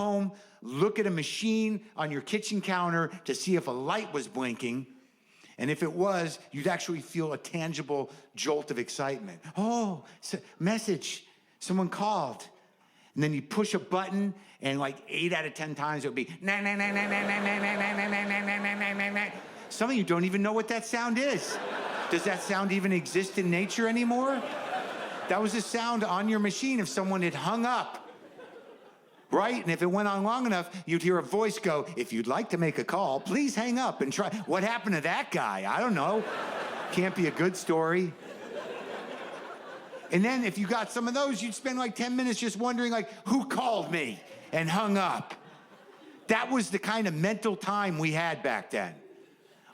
home, look at a machine on your kitchen counter to see if a light was blinking. And if it was, you'd actually feel a tangible jolt of excitement. Oh, message, someone called. And then you push a button, and like 8 out of 10 times it would be nah, nah, nah, nah, nah, nah, nah, nah, nah, nah, nah, nah, nah, nah, nah. Some of you don't even know what that sound is. Does that sound even exist in nature anymore? That was a sound on your machine if someone had hung up. Right? And if it went on long enough, you'd hear a voice go, if you'd like to make a call, please hang up and try. What happened to that guy? I don't know. Can't be a good story. And then if you got some of those, you'd spend like 10 minutes just wondering, like, who called me and hung up? That was the kind of mental time we had back then.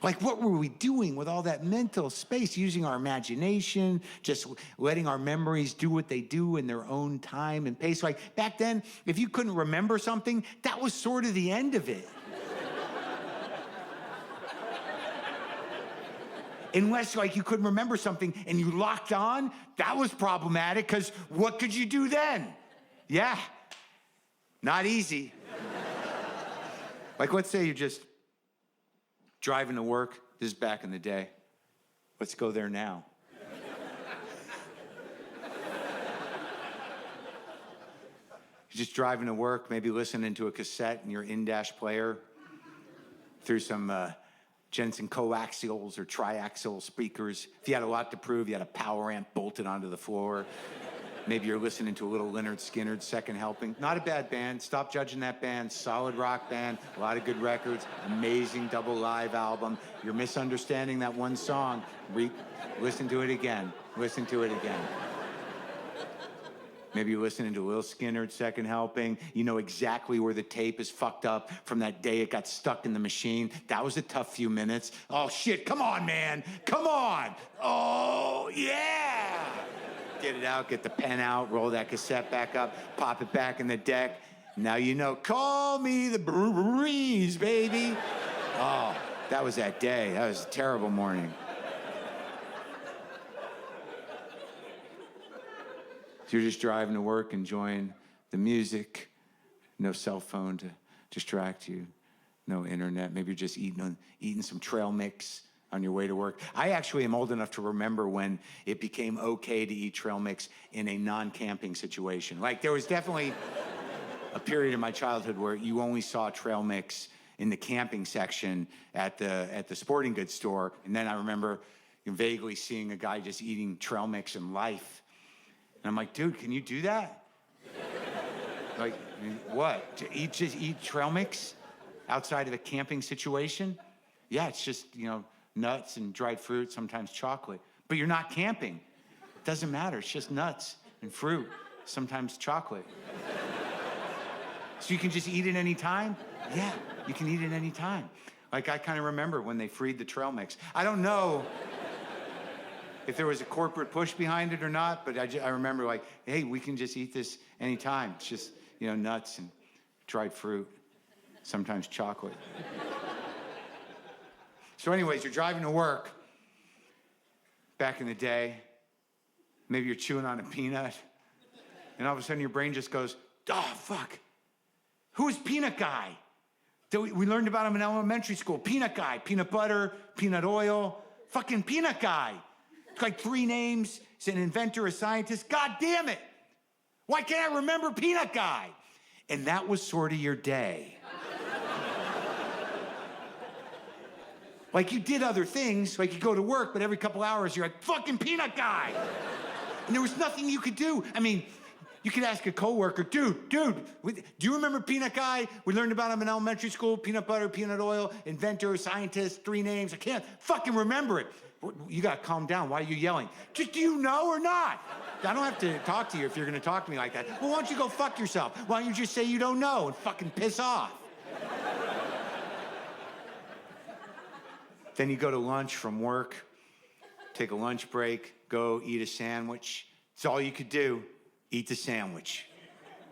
Like, what were we doing with all that mental space, using our imagination, just letting our memories do what they do in their own time and pace? Like, back then, if you couldn't remember something, that was sort of the end of it. Unless, like, you couldn't remember something and you locked on, that was problematic, because what could you do then? Yeah, not easy. Like, let's say you're just driving to work. This is back in the day. Let's go there now. You're just driving to work, maybe listening to a cassette in your in-dash player through some Jensen coaxials or triaxial speakers. If you had a lot to prove, you had a power amp bolted onto the floor. Maybe you're listening to a little Lynyrd Skynyrd's Second Helping. Not a bad band. Stop judging that band. Solid rock band. A lot of good records. Amazing double live album. You're misunderstanding that one song. Listen to it again. Listen to it again. Maybe you're listening to Lil Skynyrd's Second Helping. You know exactly where the tape is fucked up from that day it got stuck in the machine. That was a tough few minutes. Oh, shit. Come on, man. Come on. Oh, yeah. Get it out, get the pen out, roll that cassette back up, pop it back in the deck. Now you know, call me the breeze, baby. Oh, that was that day. That was a terrible morning. So you're just driving to work, enjoying the music, no cell phone to distract you, no internet. Maybe you're just eating some trail mix on your way to work. I actually am old enough to remember when it became okay to eat trail mix in a non-camping situation. Like, there was definitely a period in my childhood where you only saw trail mix in the camping section at the sporting goods store. And then I remember vaguely seeing a guy just eating trail mix in Life. And I'm like, dude, can you do that? Like, what? Just eat trail mix outside of a camping situation? Yeah, it's just, nuts and dried fruit, sometimes chocolate. But you're not camping. It doesn't matter. It's just nuts and fruit, sometimes chocolate. So you can just eat it any time? Yeah, you can eat it any time. Like, I kind of remember when they freed the trail mix. I don't know if there was a corporate push behind it or not, but I remember, like, hey, we can just eat this anytime. It's just, nuts and dried fruit, sometimes chocolate. So anyways, you're driving to work. Back in the day, maybe you're chewing on a peanut, and all of a sudden your brain just goes, oh, fuck. Who is Peanut Guy? We learned about him in elementary school. Peanut Guy, peanut butter, peanut oil, fucking Peanut Guy. It's like 3 names. He's an inventor, a scientist. God damn it. Why can't I remember Peanut Guy? And that was sort of your day. Like, you did other things, like you go to work, but every couple hours you're like, fucking Peanut Guy. And there was nothing you could do. I mean, you could ask a coworker, dude, do you remember Peanut Guy? We learned about him in elementary school. Peanut butter, peanut oil, inventor, scientist, 3 names. I can't fucking remember it. You gotta calm down. Why are you yelling? Just, do you know or not? I don't have to talk to you if you're gonna talk to me like that. Well, why don't you go fuck yourself? Why don't you just say you don't know and fucking piss off? Then you go to lunch from work, take a lunch break, go eat a sandwich. It's all you could do, eat the sandwich.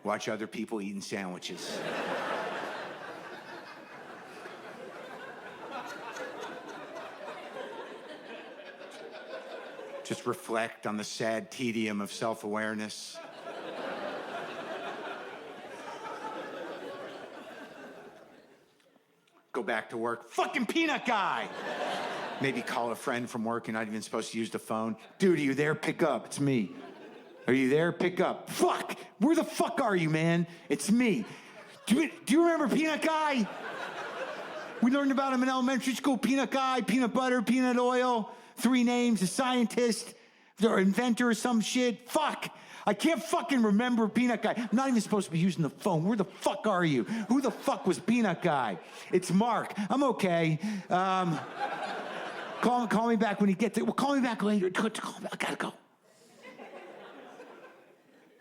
Watch other people eating sandwiches. Just reflect on the sad tedium of self-awareness. Go back to work. Fucking peanut guy. Maybe call a friend from work. You're not even supposed to use the phone. Dude, are you there? Pick up. It's me. Are you there? Pick up. Fuck. Where the fuck are you, man? It's me. Do you remember Peanut Guy? We learned about him in elementary school. Peanut Guy, peanut butter, peanut oil. 3 names, a scientist, or inventor or some shit. Fuck. I can't fucking remember Peanut Guy. I'm not even supposed to be using the phone. Where the fuck are you? Who the fuck was Peanut Guy? It's Mark. I'm okay. Call me back when you get there. Well, call me back later. I gotta go.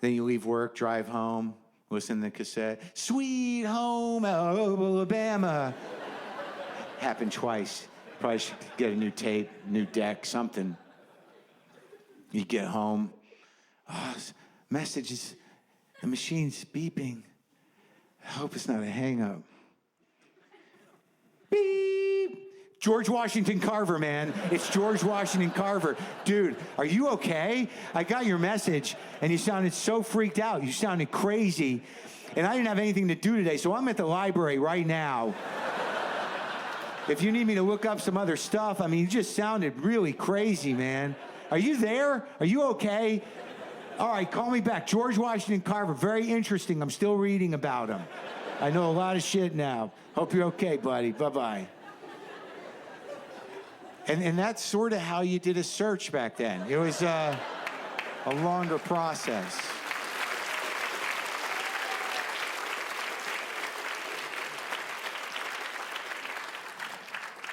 Then you leave work, drive home, listen to the cassette. Sweet Home Alabama. Happened twice. Probably should get a new tape, new deck, something. You get home. Oh, messages. The machine's beeping. I hope it's not a hang-up. Beep. George Washington Carver, man. It's George Washington Carver. Dude, are you okay? I got your message, and you sounded so freaked out. You sounded crazy. And I didn't have anything to do today, so I'm at the library right now. If you need me to look up some other stuff, I mean, you just sounded really crazy, man. Are you there? Are you okay? All right, call me back. George Washington Carver, very interesting. I'm still reading about him. I know a lot of shit now. Hope you're okay, buddy. Bye-bye. And that's sort of how you did a search back then. It was a longer process.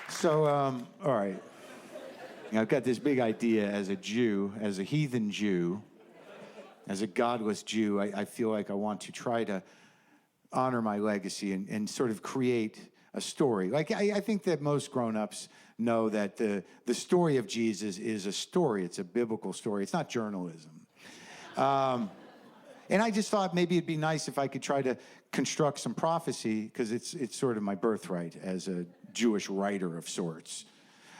So, all right. I've got this big idea as a Jew, as a heathen Jew, as a godless Jew. I feel like I want to try to honor my legacy and sort of create a story. Like, I think that most grown-ups know that the story of Jesus is a story. It's a biblical story. It's not journalism. And I just thought maybe it'd be nice if I could try to construct some prophecy, because it's sort of my birthright as a Jewish writer of sorts.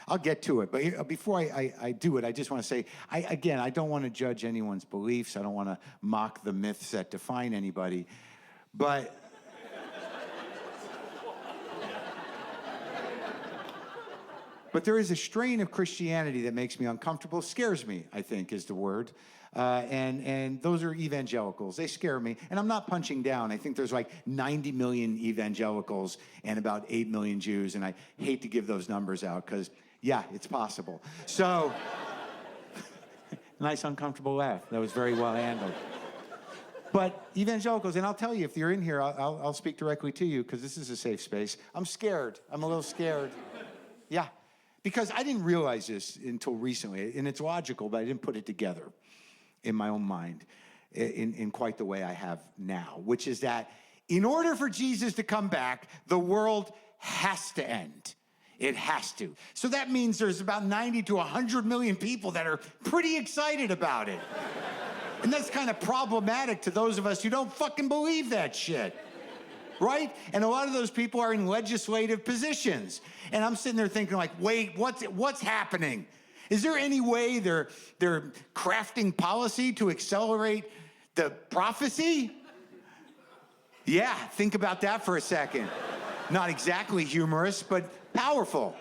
I'll get to it, but before I do it, I just want to say, I don't want to judge anyone's beliefs. I don't want to mock the myths that define anybody, but there is a strain of Christianity that makes me uncomfortable, scares me, I think is the word. And those are evangelicals. They scare me. And I'm not punching down. I think there's like 90 million evangelicals and about 8 million Jews. And I hate to give those numbers out because, yeah, it's possible. So, nice uncomfortable laugh. That was very well handled. But evangelicals, and I'll tell you, if you're in here, I'll speak directly to you because this is a safe space. I'm scared. I'm a little scared. Yeah. Because I didn't realize this until recently, and it's logical, but I didn't put it together in my own mind in quite the way I have now, which is that in order for Jesus to come back, the world has to end. It has to. So that means there's about 90 to 100 million people that are pretty excited about it. And that's kind of problematic to those of us who don't fucking believe that shit. Right? And a lot of those people are in legislative positions. And I'm sitting there thinking like, wait, what's happening? Is there any way they're crafting policy to accelerate the prophecy? Yeah, think about that for a second. Not exactly humorous, but powerful.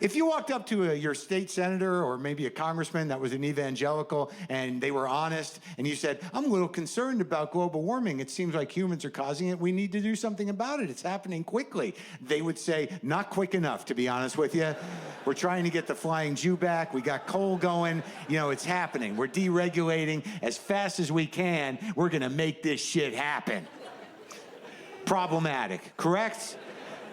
If you walked up to your state senator or maybe a congressman that was an evangelical and they were honest and you said, I'm a little concerned about global warming. It seems like humans are causing it. We need to do something about it. It's happening quickly. They would say, not quick enough, to be honest with you. We're trying to get the flying Jew back. We got coal going. You know, it's happening. We're deregulating as fast as we can. We're going to make this shit happen. Problematic, correct?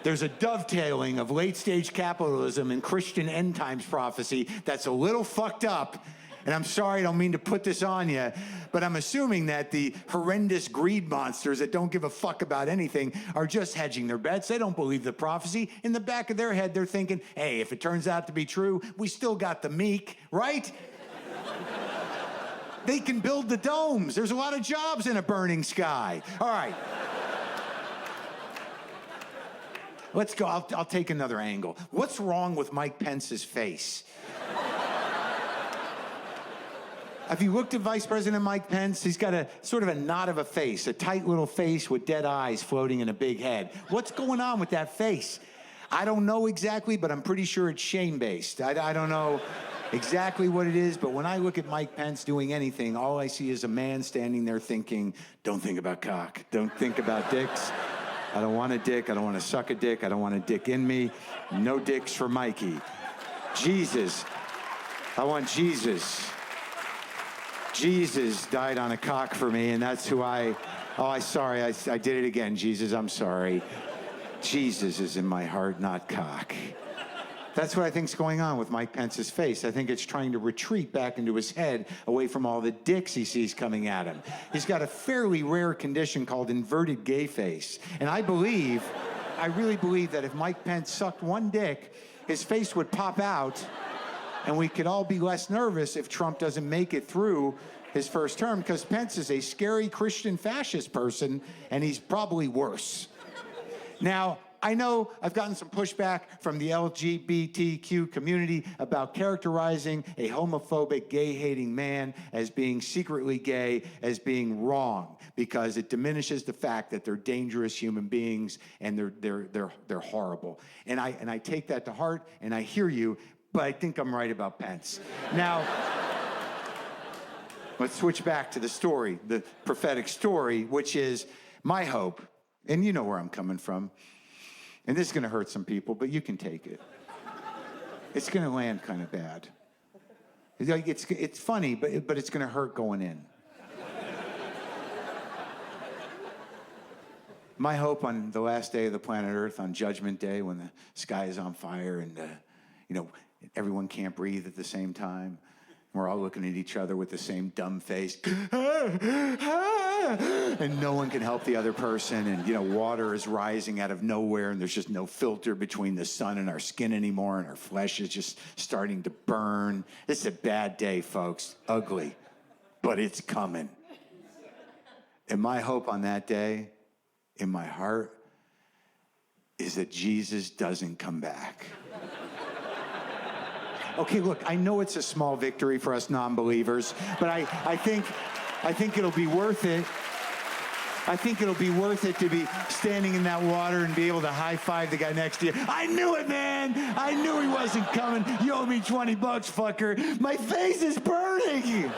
There's a dovetailing of late-stage capitalism and Christian end times prophecy that's a little fucked up. And I'm sorry, I don't mean to put this on you, but I'm assuming that the horrendous greed monsters that don't give a fuck about anything are just hedging their bets. They don't believe the prophecy. In the back of their head, they're thinking, hey, if it turns out to be true, we still got the meek, right? They can build the domes. There's a lot of jobs in a burning sky. All right. Let's go. I'll take another angle. What's wrong with Mike Pence's face? Have you looked at Vice President Mike Pence? He's got a sort of a knot of a face, a tight little face with dead eyes floating in a big head. What's going on with that face? I don't know exactly, but I'm pretty sure it's shame-based. I don't know exactly what it is, but when I look at Mike Pence doing anything, all I see is a man standing there thinking, don't think about cock, don't think about dicks. I don't want a dick, I don't want to suck a dick, I don't want a dick in me. No dicks for Mikey. Jesus. I want Jesus. Jesus died on a cock for me, and that's who I did it again, Jesus, I'm sorry. Jesus is in my heart, not cock. That's what I think's going on with Mike Pence's face. I think it's trying to retreat back into his head, away from all the dicks he sees coming at him. He's got a fairly rare condition called inverted gay face. And I really believe that if Mike Pence sucked one dick, his face would pop out, and we could all be less nervous if Trump doesn't make it through his first term, because Pence is a scary Christian fascist person, and he's probably worse. Now, I know I've gotten some pushback from the LGBTQ community about characterizing a homophobic, gay-hating man as being secretly gay as being wrong, because it diminishes the fact that they're dangerous human beings and they're horrible. And I take that to heart, and I hear you, but I think I'm right about Pence. Now, let's switch back to the story, the prophetic story, which is my hope, and you know where I'm coming from. And this is going to hurt some people, but you can take it. It's going to land kind of bad. It's funny, but it's going to hurt going in. My hope on the last day of the planet Earth, on Judgment Day, when the sky is on fire and everyone can't breathe at the same time. We're all looking at each other with the same dumb face. And no one can help the other person. And, water is rising out of nowhere, and there's just no filter between the sun and our skin anymore, and our flesh is just starting to burn. It's a bad day, folks. Ugly. But it's coming. And my hope on that day, in my heart, is that Jesus doesn't come back. Okay, look, I know it's a small victory for us non-believers, but I think it'll be worth it. I think it'll be worth it to be standing in that water and be able to high-five the guy next to you. I knew it, man! I knew he wasn't coming. You owe me $20, fucker. My face is burning!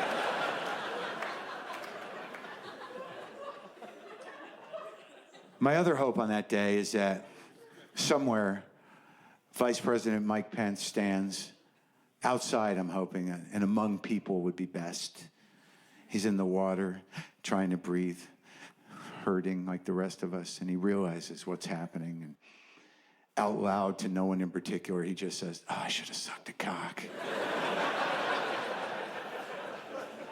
My other hope on that day is that somewhere Vice President Mike Pence stands outside, I'm hoping, and among people would be best. He's in the water, trying to breathe, hurting like the rest of us, and he realizes what's happening. And out loud, to no one in particular, he just says, I should have sucked a cock.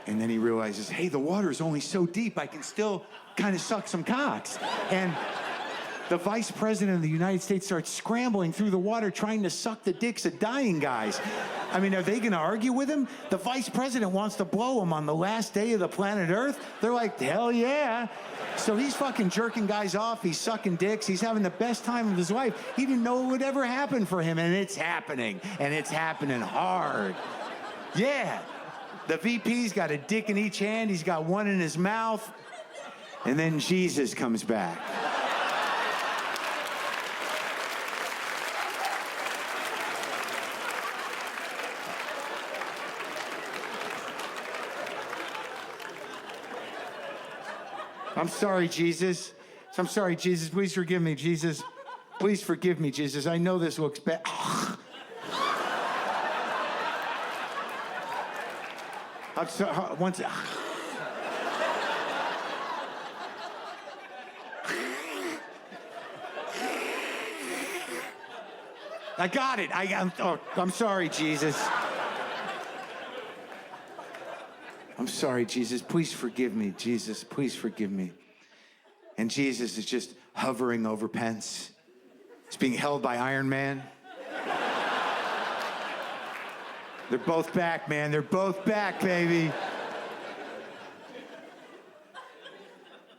And then he realizes, hey, the water's only so deep, I can still kind of suck some cocks. And the Vice President of the United States starts scrambling through the water trying to suck the dicks of dying guys. I mean, are they going to argue with him? The Vice President wants to blow him on the last day of the planet Earth. They're like, hell yeah. So he's fucking jerking guys off. He's sucking dicks. He's having the best time of his life. He didn't know it would ever happen for him, and it's happening. And it's happening hard. Yeah. The VP's got a dick in each hand. He's got one in his mouth. And then Jesus comes back. I'm sorry, Jesus. I'm sorry, Jesus. Please forgive me, Jesus. Please forgive me, Jesus. I know this looks bad. I'm sorry. Once. I got it. I'm sorry, Jesus. I'm sorry, Jesus. Please forgive me, Jesus. Please forgive me. And Jesus is just hovering over Pence. He's being held by Iron Man. They're both back, man. They're both back, baby.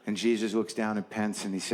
And Jesus looks down at Pence and he says,